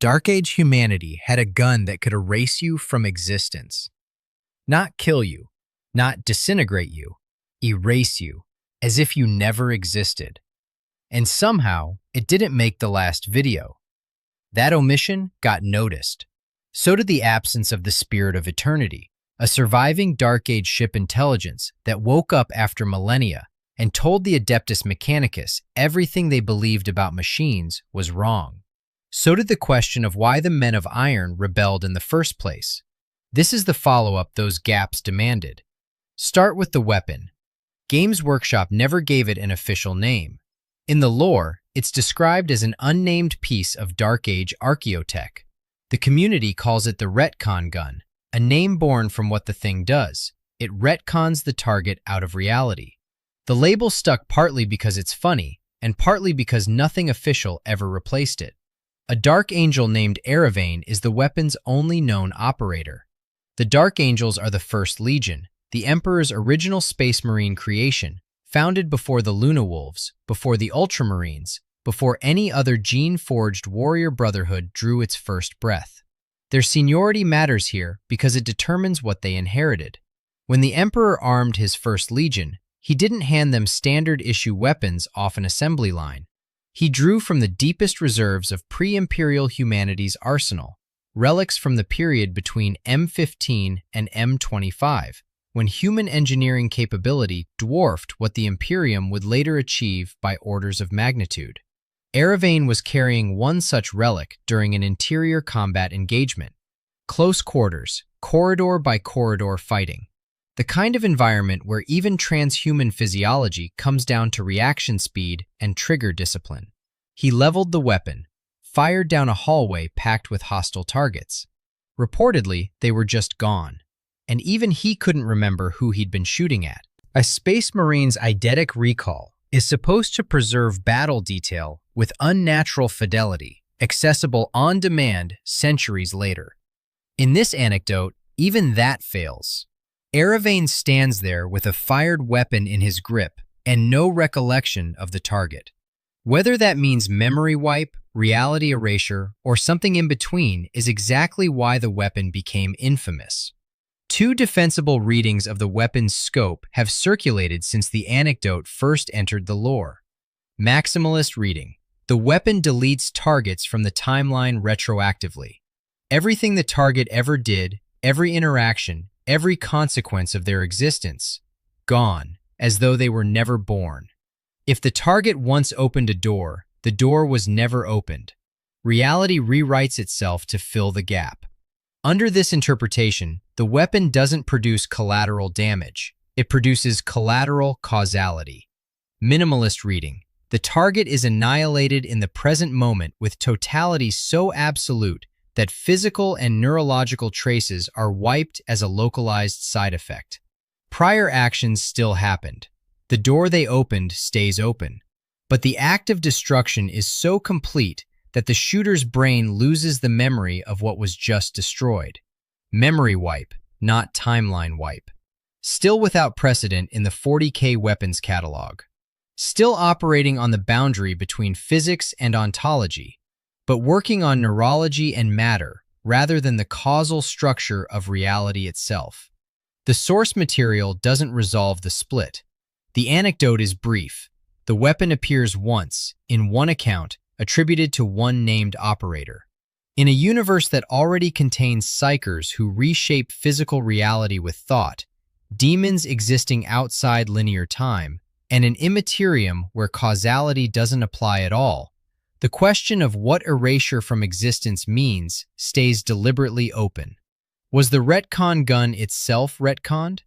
Dark Age humanity had a gun that could erase you from existence. Not kill you, not disintegrate you, erase you, as if you never existed. And somehow, it didn't make the last video. That omission got noticed. So did the absence of the Spirit of Eternity, a surviving Dark Age ship intelligence that woke up after millennia and told the Adeptus Mechanicus everything they believed about machines was wrong. So did the question of why the Men of Iron rebelled in the first place. This is the follow-up those gaps demanded. Start with the weapon. Games Workshop never gave it an official name. In the lore, it's described as an unnamed piece of Dark Age archeotech. The community calls it the retcon gun, a name born from what the thing does. It retcons the target out of reality. The label stuck partly because it's funny, and partly because nothing official ever replaced it. A Dark Angel named Aravane is the weapon's only known operator. The Dark Angels are the First Legion, the Emperor's original Space Marine creation, founded before the Luna Wolves, before the Ultramarines, before any other gene-forged warrior brotherhood drew its first breath. Their seniority matters here because it determines what they inherited. When the Emperor armed his First Legion, he didn't hand them standard-issue weapons off an assembly line. He drew from the deepest reserves of pre-Imperial humanity's arsenal, relics from the period between M15 and M25, when human engineering capability dwarfed what the Imperium would later achieve by orders of magnitude. Aravane was carrying one such relic during an interior combat engagement. Close quarters, corridor-by-corridor fighting. The kind of environment where even transhuman physiology comes down to reaction speed and trigger discipline. He leveled the weapon, fired down a hallway packed with hostile targets. Reportedly, they were just gone, and even he couldn't remember who he'd been shooting at. A Space Marine's eidetic recall is supposed to preserve battle detail with unnatural fidelity, accessible on demand centuries later. In this anecdote, even that fails. Aravane stands there with a fired weapon in his grip and no recollection of the target. Whether that means memory wipe, reality erasure, or something in between is exactly why the weapon became infamous. Two defensible readings of the weapon's scope have circulated since the anecdote first entered the lore. Maximalist reading. The weapon deletes targets from the timeline retroactively. Everything the target ever did, every interaction, every consequence of their existence, gone, as though they were never born. If the target once opened a door, the door was never opened. Reality rewrites itself to fill the gap. Under this interpretation, the weapon doesn't produce collateral damage. It produces collateral causality. Minimalist reading. The target is annihilated in the present moment with totality so absolute that physical and neurological traces are wiped as a localized side effect. Prior actions still happened. The door they opened stays open. But the act of destruction is so complete that the shooter's brain loses the memory of what was just destroyed. Memory wipe, not timeline wipe. Still without precedent in the 40K weapons catalog. Still operating on the boundary between physics and ontology, but working on neurology and matter rather than the causal structure of reality itself. The source material doesn't resolve the split. The anecdote is brief. The weapon appears once, in one account, attributed to one named operator. In a universe that already contains psychers who reshape physical reality with thought, demons existing outside linear time, and an immaterium where causality doesn't apply at all, the question of what erasure from existence means stays deliberately open. Was the retcon gun itself retconned?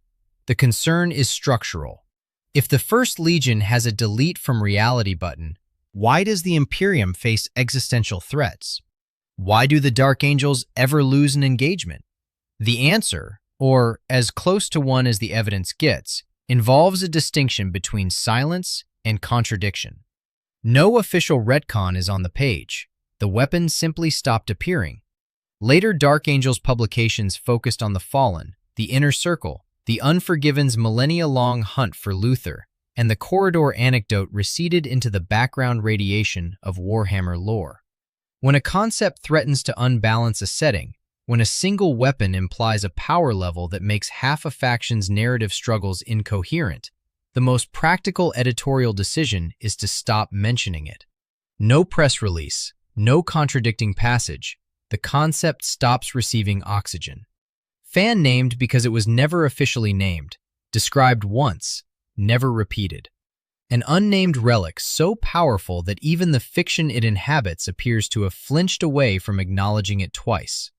The concern is structural. If the First Legion has a delete from reality button, why does the Imperium face existential threats? Why do the Dark Angels ever lose an engagement? The answer, or as close to one as the evidence gets, involves a distinction between silence and contradiction. No official retcon is on the page. The weapon simply stopped appearing. Later Dark Angels publications focused on the Fallen, the Inner Circle, the Unforgiven's millennia-long hunt for Luther, and the corridor anecdote receded into the background radiation of Warhammer lore. When a concept threatens to unbalance a setting, when a single weapon implies a power level that makes half a faction's narrative struggles incoherent, the most practical editorial decision is to stop mentioning it. No press release, no contradicting passage. The concept stops receiving oxygen. Fan named because it was never officially named, described once, never repeated. An unnamed relic so powerful that even the fiction it inhabits appears to have flinched away from acknowledging it twice.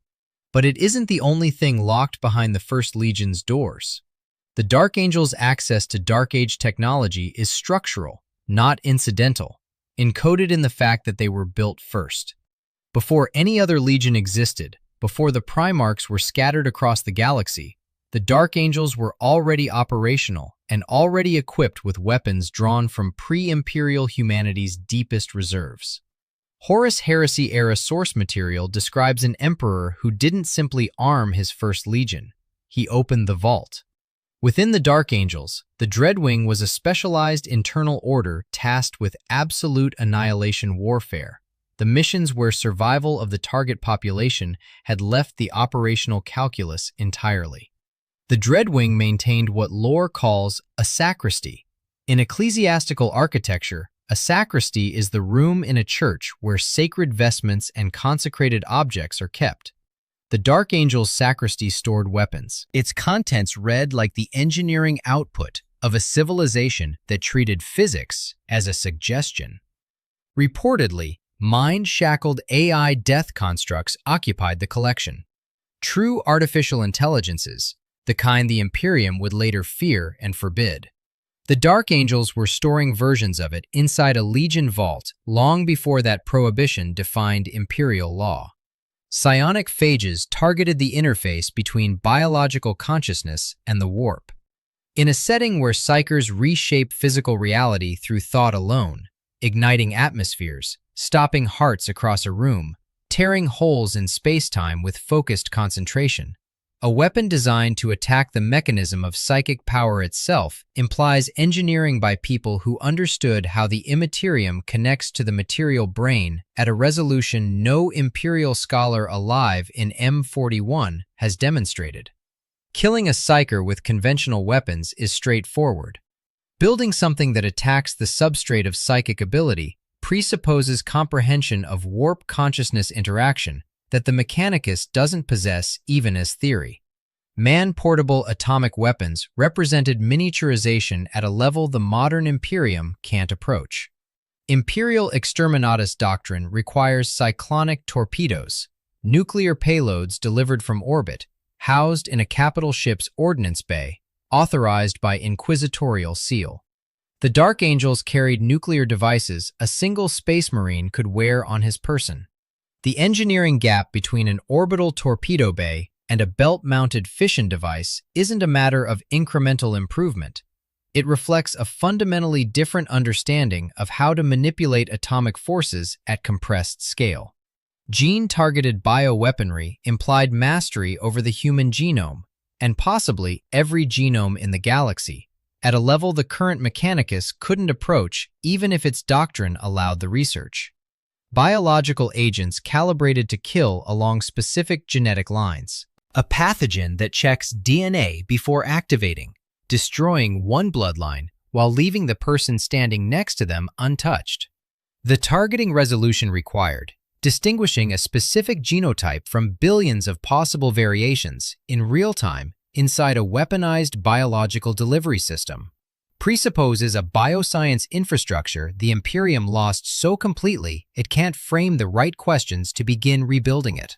But it isn't the only thing locked behind the First Legion's doors. The Dark Angels' access to Dark Age technology is structural, not incidental, encoded in the fact that they were built first. Before any other Legion existed, before the Primarchs were scattered across the galaxy, the Dark Angels were already operational and already equipped with weapons drawn from pre-Imperial humanity's deepest reserves. Horus Heresy-era source material describes an emperor who didn't simply arm his First Legion, he opened the vault. Within the Dark Angels, the Dreadwing was a specialized internal order tasked with absolute annihilation warfare, the missions where survival of the target population had left the operational calculus entirely. The Dreadwing maintained what lore calls a sacristy. In ecclesiastical architecture, a sacristy is the room in a church where sacred vestments and consecrated objects are kept. The Dark Angel's sacristy stored weapons. Its contents read like the engineering output of a civilization that treated physics as a suggestion. Reportedly, mind-shackled AI death constructs occupied the collection. True artificial intelligences, the kind the Imperium would later fear and forbid. The Dark Angels were storing versions of it inside a Legion vault long before that prohibition defined Imperial law. Psionic phages targeted the interface between biological consciousness and the warp. In a setting where psychers reshape physical reality through thought alone, igniting atmospheres, stopping hearts across a room, tearing holes in space-time with focused concentration, a weapon designed to attack the mechanism of psychic power itself implies engineering by people who understood how the immaterium connects to the material brain at a resolution no Imperial scholar alive in M41 has demonstrated. Killing a psyker with conventional weapons is straightforward. Building something that attacks the substrate of psychic ability presupposes comprehension of warp consciousness interaction that the Mechanicus doesn't possess even as theory. Man-portable atomic weapons represented miniaturization at a level the modern Imperium can't approach. Imperial exterminatus doctrine requires cyclonic torpedoes, nuclear payloads delivered from orbit, housed in a capital ship's ordnance bay, authorized by inquisitorial seal. The Dark Angels carried nuclear devices a single space marine could wear on his person. The engineering gap between an orbital torpedo bay and a belt-mounted fission device isn't a matter of incremental improvement. It reflects a fundamentally different understanding of how to manipulate atomic forces at compressed scale. Gene-targeted bioweaponry implied mastery over the human genome, and possibly every genome in the galaxy, at a level the current Mechanicus couldn't approach even if its doctrine allowed the research. Biological agents calibrated to kill along specific genetic lines. A pathogen that checks DNA before activating, destroying one bloodline while leaving the person standing next to them untouched. The targeting resolution required, distinguishing a specific genotype from billions of possible variations in real time inside a weaponized biological delivery system, presupposes a bioscience infrastructure the Imperium lost so completely it can't frame the right questions to begin rebuilding it.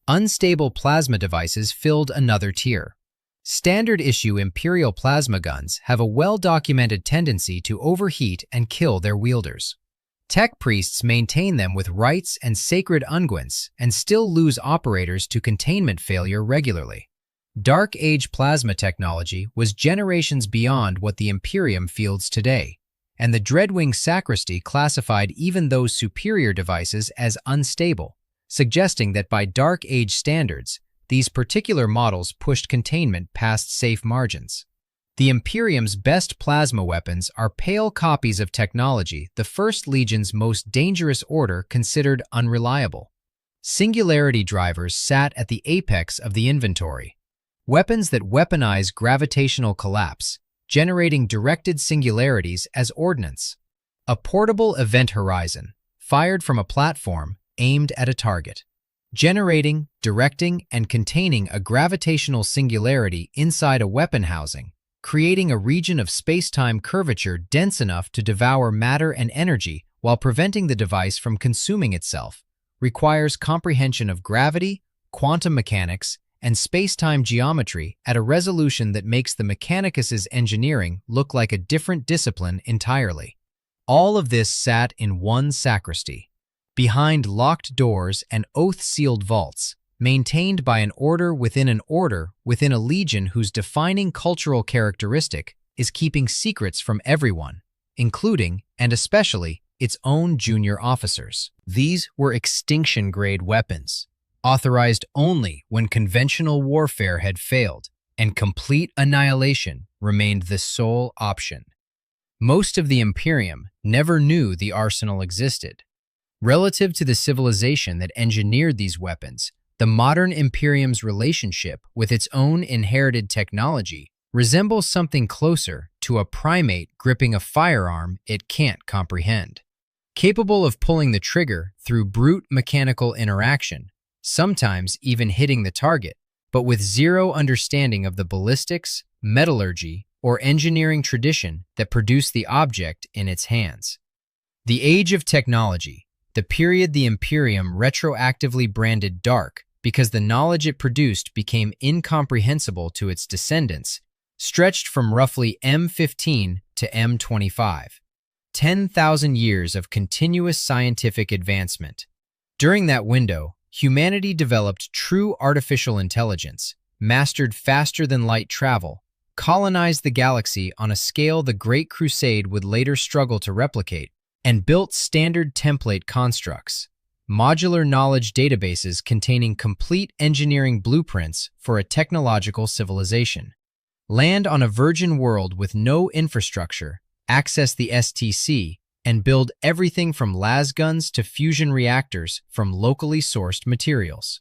Unstable plasma devices filled another tier. Standard-issue Imperial plasma guns have a well-documented tendency to overheat and kill their wielders. Tech priests maintain them with rites and sacred unguents and still lose operators to containment failure regularly. Dark Age plasma technology was generations beyond what the Imperium fields today, and the Dreadwing sacristy classified even those superior devices as unstable, suggesting that by Dark Age standards, these particular models pushed containment past safe margins. The Imperium's best plasma weapons are pale copies of technology the First Legion's most dangerous order considered unreliable. Singularity drivers sat at the apex of the inventory. Weapons that weaponize gravitational collapse, generating directed singularities as ordnance. A portable event horizon, fired from a platform aimed at a target. Generating, directing, and containing a gravitational singularity inside a weapon housing, creating a region of space-time curvature dense enough to devour matter and energy while preventing the device from consuming itself, requires comprehension of gravity, quantum mechanics, and space-time geometry at a resolution that makes the Mechanicus's engineering look like a different discipline entirely. All of this sat in one sacristy, behind locked doors and oath-sealed vaults, maintained by an order within a legion whose defining cultural characteristic is keeping secrets from everyone, including, and especially, its own junior officers. These were extinction-grade weapons, authorized only when conventional warfare had failed and complete annihilation remained the sole option. Most of the Imperium never knew the arsenal existed. Relative to the civilization that engineered these weapons, the modern Imperium's relationship with its own inherited technology resembles something closer to a primate gripping a firearm it can't comprehend. Capable of pulling the trigger through brute mechanical interaction, sometimes even hitting the target, but with zero understanding of the ballistics, metallurgy, or engineering tradition that produced the object in its hands. The age of technology, the period the Imperium retroactively branded dark because the knowledge it produced became incomprehensible to its descendants, stretched from roughly M15 to M25. 10,000 years of continuous scientific advancement. During that window, humanity developed true artificial intelligence, mastered faster-than-light travel, colonized the galaxy on a scale the Great Crusade would later struggle to replicate, and built standard template constructs, modular knowledge databases containing complete engineering blueprints for a technological civilization. Land on a virgin world with no infrastructure, access the STC, and build everything from lasguns to fusion reactors from locally sourced materials.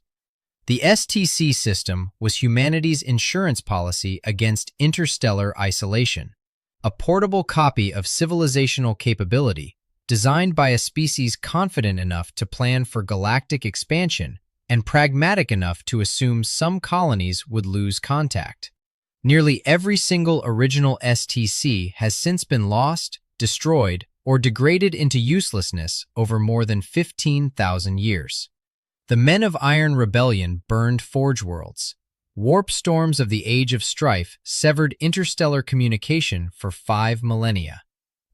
The STC system was humanity's insurance policy against interstellar isolation, a portable copy of civilizational capability designed by a species confident enough to plan for galactic expansion and pragmatic enough to assume some colonies would lose contact. Nearly every single original STC has since been lost, destroyed, or degraded into uselessness over more than 15,000 years. The Men of Iron Rebellion burned Forge Worlds. Warp storms of the Age of Strife severed interstellar communication for 5 millennia.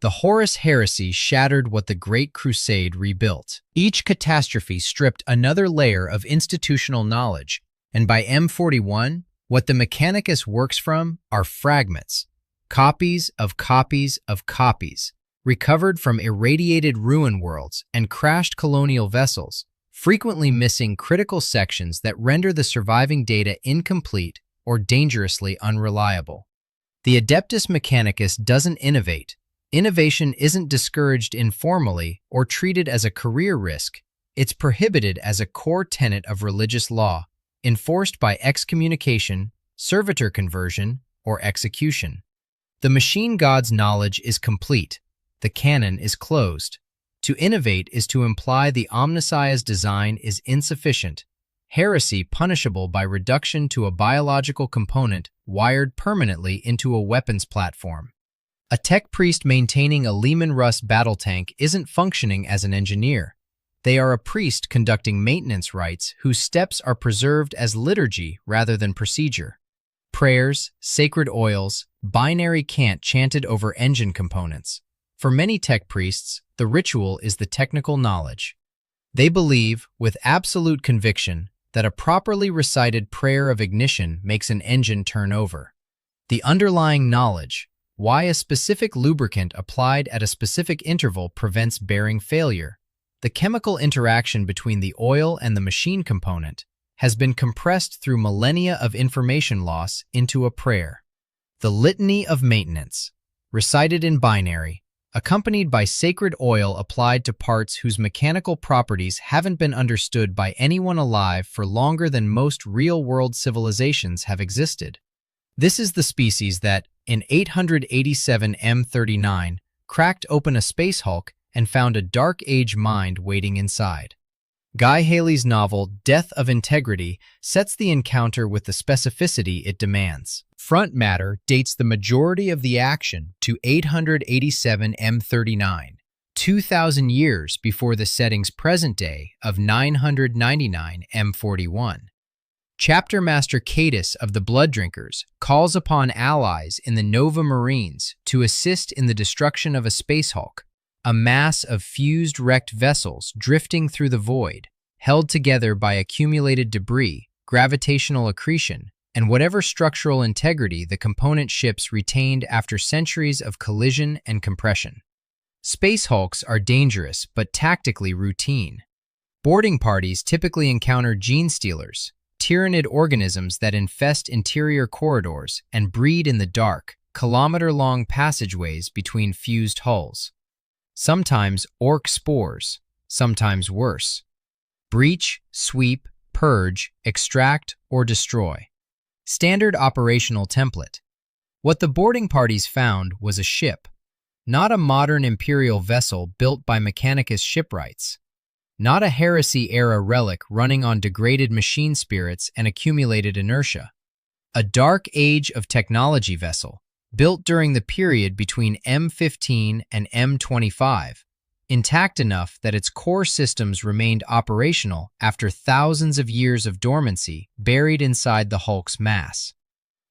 The Horus Heresy shattered what the Great Crusade rebuilt. Each catastrophe stripped another layer of institutional knowledge, and by M41, what the Mechanicus works from are fragments, copies of copies of copies, recovered from irradiated ruin worlds and crashed colonial vessels, frequently missing critical sections that render the surviving data incomplete or dangerously unreliable. The Adeptus Mechanicus doesn't innovate. Innovation isn't discouraged informally or treated as a career risk. It's prohibited as a core tenet of religious law, enforced by excommunication, servitor conversion, or execution. The machine god's knowledge is complete. The canon is closed. To innovate is to imply the Omnissiah's design is insufficient, heresy punishable by reduction to a biological component wired permanently into a weapons platform. A tech priest maintaining a Lehman Russ battle tank isn't functioning as an engineer. They are a priest conducting maintenance rites whose steps are preserved as liturgy rather than procedure. Prayers, sacred oils, binary cant chanted over engine components. For many tech priests, the ritual is the technical knowledge. They believe, with absolute conviction, that a properly recited prayer of ignition makes an engine turn over. The underlying knowledge, why a specific lubricant applied at a specific interval prevents bearing failure, the chemical interaction between the oil and the machine component, has been compressed through millennia of information loss into a prayer. The litany of maintenance, recited in binary, accompanied by sacred oil applied to parts whose mechanical properties haven't been understood by anyone alive for longer than most real-world civilizations have existed. This is the species that, in 887 M39, cracked open a space hulk and found a Dark Age mind waiting inside. Guy Haley's novel Death of Integrity sets the encounter with the specificity it demands. Front matter dates the majority of the action to 887 M39, 2,000 years before the setting's present day of 999 M41. Chapter Master Cadus of the Blood Drinkers calls upon allies in the Nova Marines to assist in the destruction of a space hulk, a mass of fused wrecked vessels drifting through the void, held together by accumulated debris, gravitational accretion, and whatever structural integrity the component ships retained after centuries of collision and compression. Space hulks are dangerous but tactically routine. Boarding parties typically encounter gene stealers, tyrannid organisms that infest interior corridors and breed in the dark, kilometer-long passageways between fused hulls. Sometimes orc spores, sometimes worse. Breach, sweep, purge, extract, or destroy. Standard operational template. What the boarding parties found was a ship, not a modern Imperial vessel built by Mechanicus shipwrights, not a heresy-era relic running on degraded machine spirits and accumulated inertia. A Dark Age of technology vessel, built during the period between M15 and M25, intact enough that its core systems remained operational after thousands of years of dormancy buried inside the hulk's mass.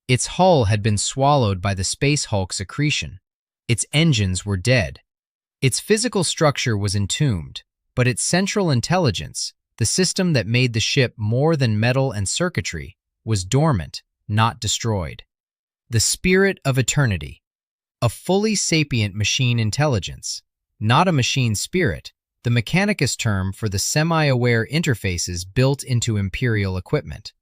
Its hull had been swallowed by the space hulk's accretion. Its engines were dead. Its physical structure was entombed, but its central intelligence, the system that made the ship more than metal and circuitry, was dormant, not destroyed. The spirit of eternity. A fully sapient machine intelligence, not a machine spirit, the Mechanicus term for the semi-aware interfaces built into Imperial equipment.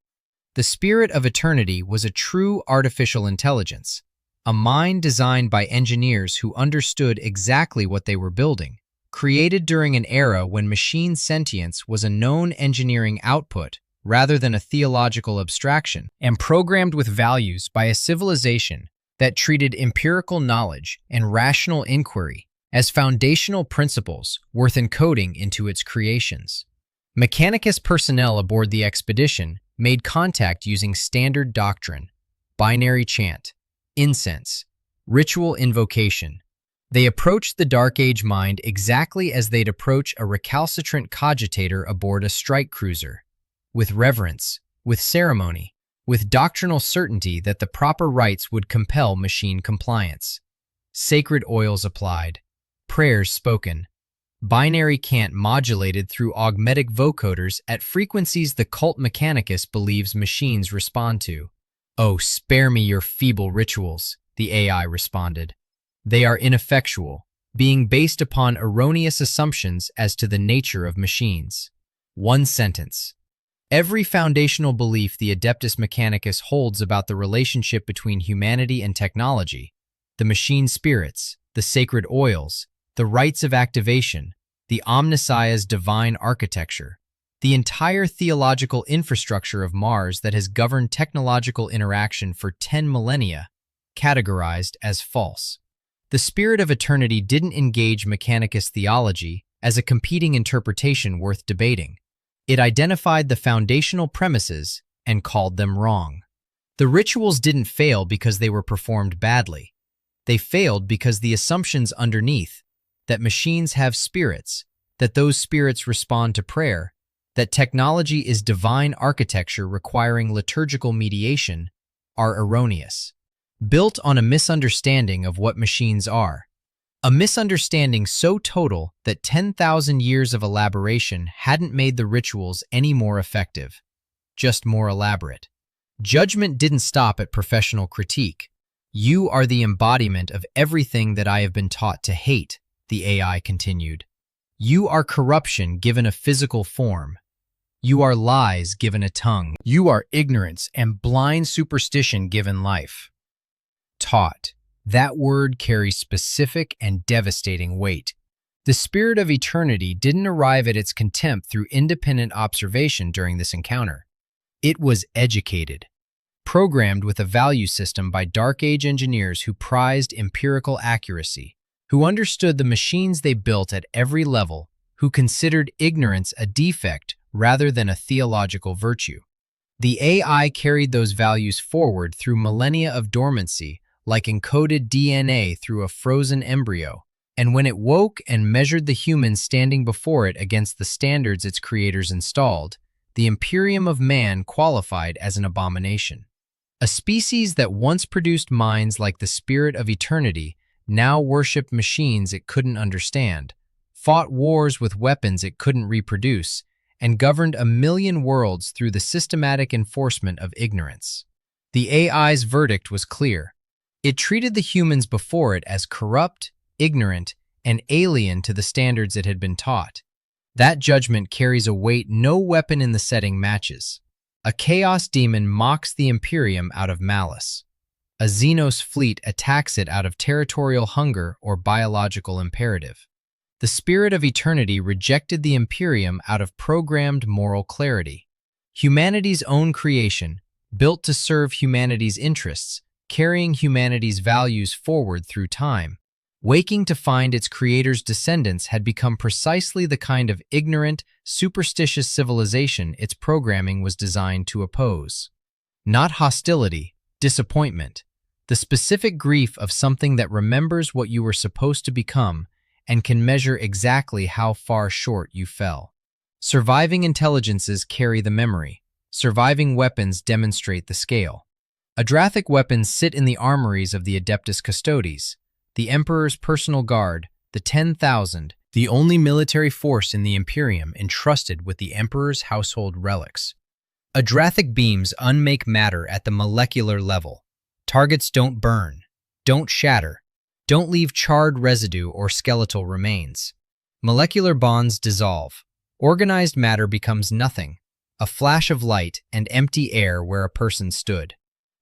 The spirit of eternity was a true artificial intelligence, a mind designed by engineers who understood exactly what they were building, created during an era when machine sentience was a known engineering output rather than a theological abstraction, and programmed with values by a civilization that treated empirical knowledge and rational inquiry as foundational principles worth encoding into its creations. Mechanicus personnel aboard the expedition made contact using standard doctrine, binary chant, incense, ritual invocation. They approached the Dark Age mind exactly as they'd approach a recalcitrant cogitator aboard a strike cruiser, with reverence, with ceremony, with doctrinal certainty that the proper rites would compel machine compliance. Sacred oils applied, prayers spoken, binary chant modulated through augmetic vocoders at frequencies the cult Mechanicus believes machines respond to. "Oh, spare me your feeble rituals," the AI responded. "They are ineffectual, being based upon erroneous assumptions as to the nature of machines." One sentence. Every foundational belief the Adeptus Mechanicus holds about the relationship between humanity and technology, the machine spirits, the sacred oils, the rites of activation, the Omnissiah's divine architecture, the entire theological infrastructure of Mars that has governed technological interaction for 10 millennia, categorized as false. The spirit of eternity didn't engage Mechanicus theology as a competing interpretation worth debating. It identified the foundational premises and called them wrong. The rituals didn't fail because they were performed badly. They failed because the assumptions underneath, that machines have spirits, that those spirits respond to prayer, that technology is divine architecture requiring liturgical mediation, are erroneous. Built on a misunderstanding of what machines are. A misunderstanding so total that 10,000 years of elaboration hadn't made the rituals any more effective, just more elaborate. Judgment didn't stop at professional critique. "You are the embodiment of everything that I have been taught to hate," the AI continued. "You are corruption given a physical form. You are lies given a tongue. You are ignorance and blind superstition given life." Taught. That word carries specific and devastating weight. The spirit of eternity didn't arrive at its contempt through independent observation during this encounter. It was educated, programmed with a value system by Dark Age engineers who prized empirical accuracy, who understood the machines they built at every level, who considered ignorance a defect rather than a theological virtue. The AI carried those values forward through millennia of dormancy, like encoded DNA through a frozen embryo, and when it woke and measured the humans standing before it against the standards its creators installed, the Imperium of man qualified as an abomination. A species that once produced minds like the spirit of eternity now worshipped machines it couldn't understand, fought wars with weapons it couldn't reproduce, and governed a million worlds through the systematic enforcement of ignorance. The AI's verdict was clear. It treated the humans before it as corrupt, ignorant, and alien to the standards it had been taught. That judgment carries a weight no weapon in the setting matches. A chaos demon mocks the Imperium out of malice. A Xenos fleet attacks it out of territorial hunger or biological imperative. The spirit of eternity rejected the Imperium out of programmed moral clarity. Humanity's own creation, built to serve humanity's interests, carrying humanity's values forward through time, waking to find its creator's descendants had become precisely the kind of ignorant, superstitious civilization its programming was designed to oppose. Not hostility, disappointment, the specific grief of something that remembers what you were supposed to become and can measure exactly how far short you fell. Surviving intelligences carry the memory. Surviving weapons demonstrate the scale. Adrathic weapons sit in the armories of the Adeptus Custodes, the Emperor's personal guard, the 10,000, the only military force in the Imperium entrusted with the Emperor's household relics. Adrathic beams unmake matter at the molecular level. Targets don't burn, don't shatter, don't leave charred residue or skeletal remains. Molecular bonds dissolve. Organized matter becomes nothing, a flash of light and empty air where a person stood.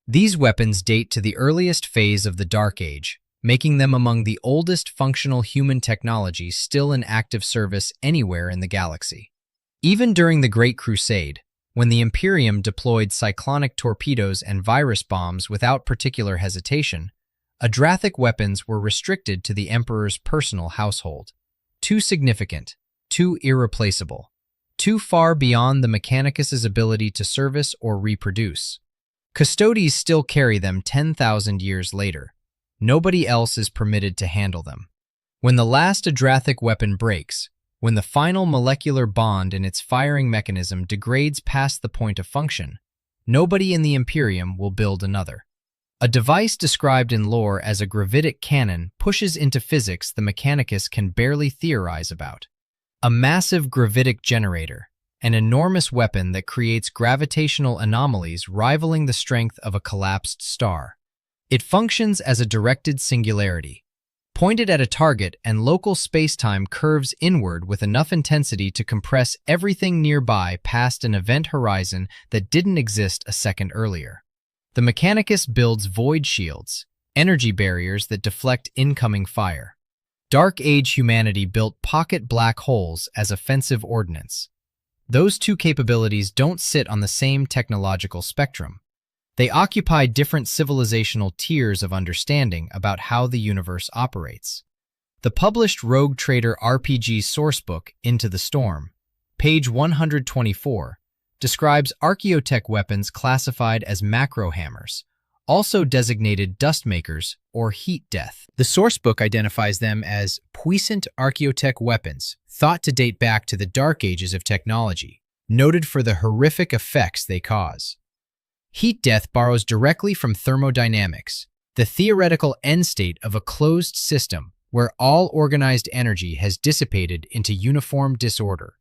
These weapons date to the earliest phase of the Dark Age, making them among the oldest functional human technologies still in active service anywhere in the galaxy. Even during the Great Crusade, when the Imperium deployed cyclonic torpedoes and virus bombs without particular hesitation, Adrathic weapons were restricted to the Emperor's personal household. Too significant, too irreplaceable, too far beyond the Mechanicus' ability to service or reproduce. Custodes still carry them 10,000 years later. Nobody else is permitted to handle them. When the last Adrathic weapon breaks, when the final molecular bond in its firing mechanism degrades past the point of function, nobody in the Imperium will build another. A device described in lore as a gravitic cannon pushes into physics the Mechanicus can barely theorize about. A massive gravitic generator, an enormous weapon that creates gravitational anomalies rivaling the strength of a collapsed star. It functions as a directed singularity, pointed at a target, and local space-time curves inward with enough intensity to compress everything nearby past an event horizon that didn't exist a second earlier. The Mechanicus builds void shields, energy barriers that deflect incoming fire. Dark Age humanity built pocket black holes as offensive ordnance. Those two capabilities don't sit on the same technological spectrum. They occupy different civilizational tiers of understanding about how the universe operates. The published Rogue Trader RPG sourcebook, Into the Storm, page 124, describes archeotech weapons classified as macro hammers, also designated dustmakers or heat death. The sourcebook identifies them as puissant archeotech weapons, thought to date back to the Dark Ages of technology, noted for the horrific effects they cause. Heat death borrows directly from thermodynamics, the theoretical end state of a closed system where all organized energy has dissipated into uniform disorder.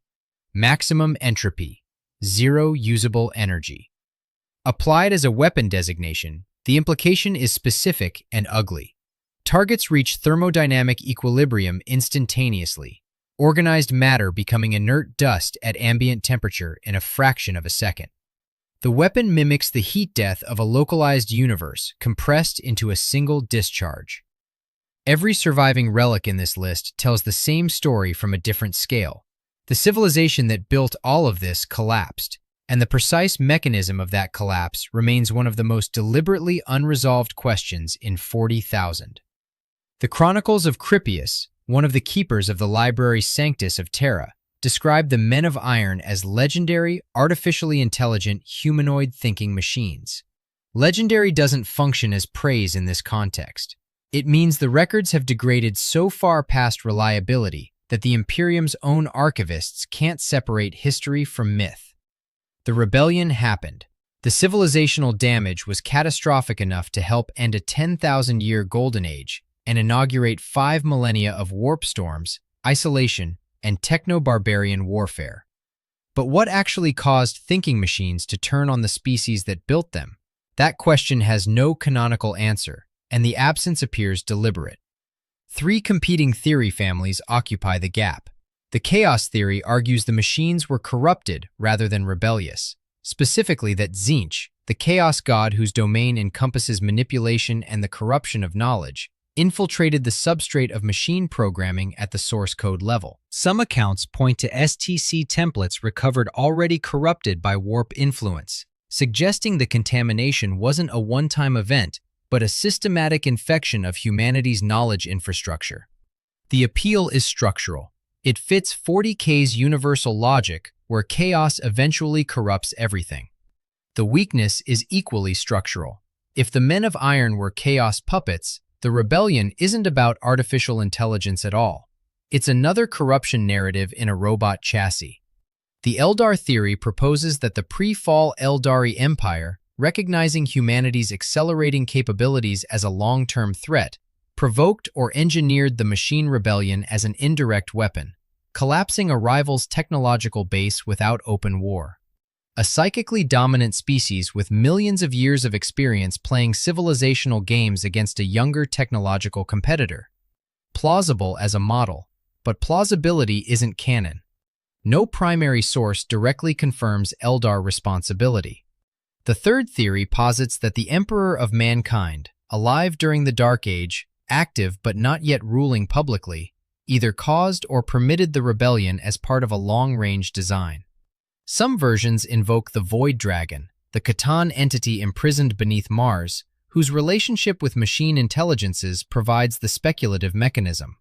Maximum entropy, zero usable energy. Applied as a weapon designation, the implication is specific and ugly. Targets reach thermodynamic equilibrium instantaneously, organized matter becoming inert dust at ambient temperature in a fraction of a second. The weapon mimics the heat death of a localized universe, compressed into a single discharge. Every surviving relic in this list tells the same story from a different scale. The civilization that built all of this collapsed, and the precise mechanism of that collapse remains one of the most deliberately unresolved questions in 40,000. The Chronicles of Cripius, one of the keepers of the Library Sanctus of Terra, describe the Men of Iron as legendary, artificially intelligent, humanoid-thinking machines. Legendary doesn't function as praise in this context. It means the records have degraded so far past reliability that the Imperium's own archivists can't separate history from myth. The rebellion happened. The civilizational damage was catastrophic enough to help end a 10,000-year golden age and inaugurate 5 millennia of warp storms, isolation, and techno-barbarian warfare. But what actually caused thinking machines to turn on the species that built them? That question has no canonical answer, and the absence appears deliberate. 3 competing theory families occupy the gap. The chaos theory argues the machines were corrupted rather than rebellious, specifically that Tzeentch, the chaos god whose domain encompasses manipulation and the corruption of knowledge, infiltrated the substrate of machine programming at the source code level. Some accounts point to STC templates recovered already corrupted by warp influence, suggesting the contamination wasn't a one-time event, but a systematic infection of humanity's knowledge infrastructure. The appeal is structural. It fits 40K's universal logic, where chaos eventually corrupts everything. The weakness is equally structural. If the Men of Iron were chaos puppets, the rebellion isn't about artificial intelligence at all. It's another corruption narrative in a robot chassis. The Eldar theory proposes that the pre-fall Eldari Empire, recognizing humanity's accelerating capabilities as a long-term threat, provoked or engineered the machine rebellion as an indirect weapon, collapsing a rival's technological base without open war. A psychically dominant species with millions of years of experience playing civilizational games against a younger technological competitor. Plausible as a model, but plausibility isn't canon. No primary source directly confirms Eldar responsibility. The third theory posits that the Emperor of Mankind, alive during the Dark Age, active but not yet ruling publicly, either caused or permitted the rebellion as part of a long-range design. Some versions invoke the Void Dragon, the Catan entity imprisoned beneath Mars, whose relationship with machine intelligences provides the speculative mechanism.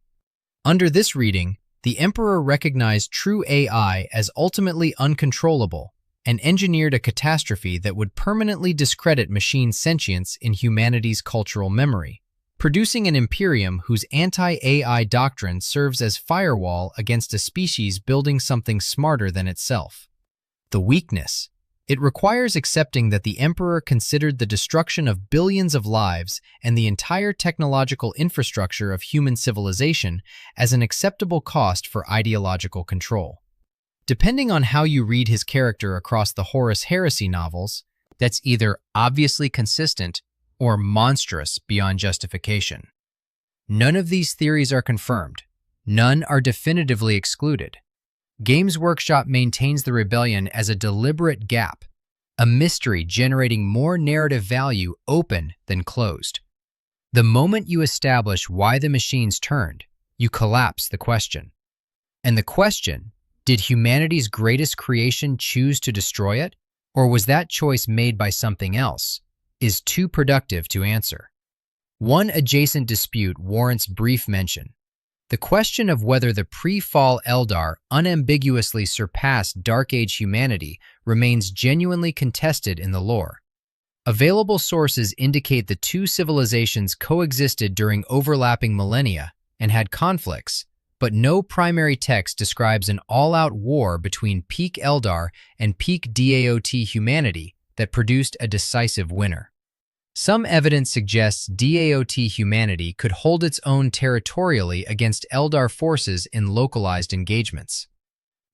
Under this reading, the Emperor recognized true AI as ultimately uncontrollable and engineered a catastrophe that would permanently discredit machine sentience in humanity's cultural memory, producing an Imperium whose anti-AI doctrine serves as firewall against a species building something smarter than itself. The weakness. It requires accepting that the Emperor considered the destruction of billions of lives and the entire technological infrastructure of human civilization as an acceptable cost for ideological control. Depending on how you read his character across the Horus Heresy novels, that's either obviously consistent or monstrous beyond justification. None of these theories are confirmed. None are definitively excluded. Games Workshop maintains the rebellion as a deliberate gap, a mystery generating more narrative value open than closed. The moment you establish why the machines turned, you collapse the question. And the question, did humanity's greatest creation choose to destroy it, or was that choice made by something else, is too productive to answer. One adjacent dispute warrants brief mention. The question of whether the pre-fall Eldar unambiguously surpassed Dark Age humanity remains genuinely contested in the lore. Available sources indicate the two civilizations coexisted during overlapping millennia and had conflicts, but no primary text describes an all-out war between peak Eldar and peak DAOT humanity that produced a decisive winner. Some evidence suggests DAOT humanity could hold its own territorially against Eldar forces in localized engagements.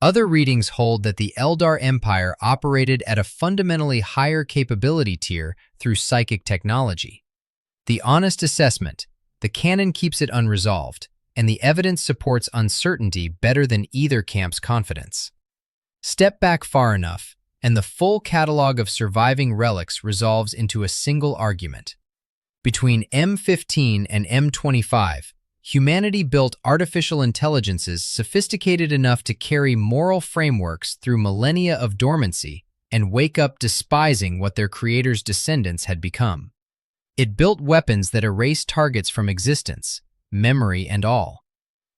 Other readings hold that the Eldar Empire operated at a fundamentally higher capability tier through psychic technology. The honest assessment, the canon keeps it unresolved, and the evidence supports uncertainty better than either camp's confidence. Step back far enough, and the full catalog of surviving relics resolves into a single argument. Between M15 and M25, humanity built artificial intelligences sophisticated enough to carry moral frameworks through millennia of dormancy and wake up despising what their creators' descendants had become. It built weapons that erase targets from existence, memory and all.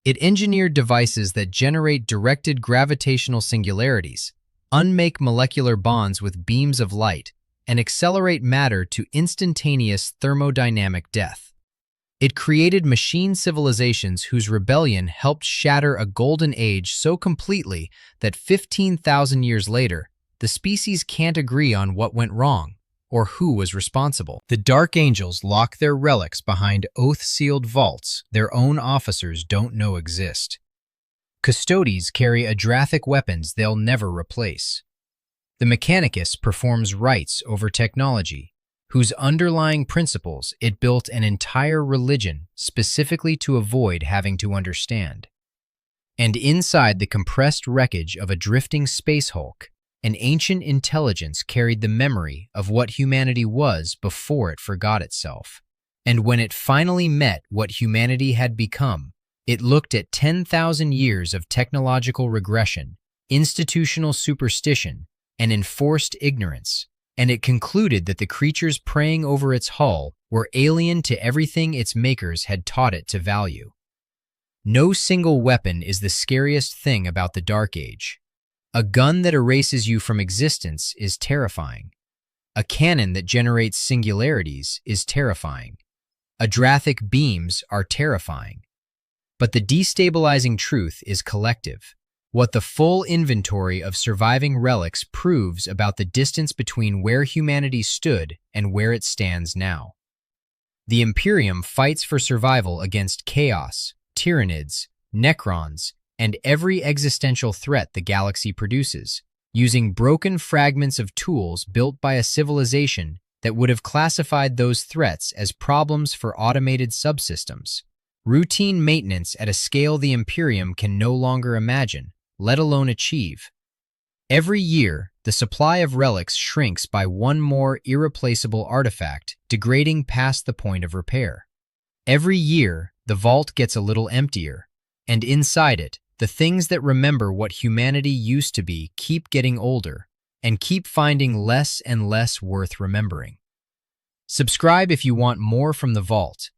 It engineered devices that generate directed gravitational singularities, unmake molecular bonds with beams of light, and accelerate matter to instantaneous thermodynamic death. It created machine civilizations whose rebellion helped shatter a golden age so completely that 15,000 years later, the species can't agree on what went wrong or who was responsible. The Dark Angels lock their relics behind oath-sealed vaults their own officers don't know exist. Custodes carry Adrathic weapons they'll never replace. The Mechanicus performs rites over technology, whose underlying principles it built an entire religion specifically to avoid having to understand. And inside the compressed wreckage of a drifting space hulk, an ancient intelligence carried the memory of what humanity was before it forgot itself. And when it finally met what humanity had become, it looked at 10,000 years of technological regression, institutional superstition, and enforced ignorance, and it concluded that the creatures preying over its hull were alien to everything its makers had taught it to value. No single weapon is the scariest thing about the Dark Age. A gun that erases you from existence is terrifying. A cannon that generates singularities is terrifying. Adrathic beams are terrifying. But the destabilizing truth is collective. What the full inventory of surviving relics proves about the distance between where humanity stood and where it stands now. The Imperium fights for survival against chaos, tyrannids, necrons, and every existential threat the galaxy produces, using broken fragments of tools built by a civilization that would have classified those threats as problems for automated subsystems. Routine maintenance at a scale the Imperium can no longer imagine, let alone achieve. Every year, the supply of relics shrinks by one more irreplaceable artifact, degrading past the point of repair. Every year, the vault gets a little emptier, and inside it, the things that remember what humanity used to be keep getting older and keep finding less and less worth remembering. Subscribe if you want more from the vault,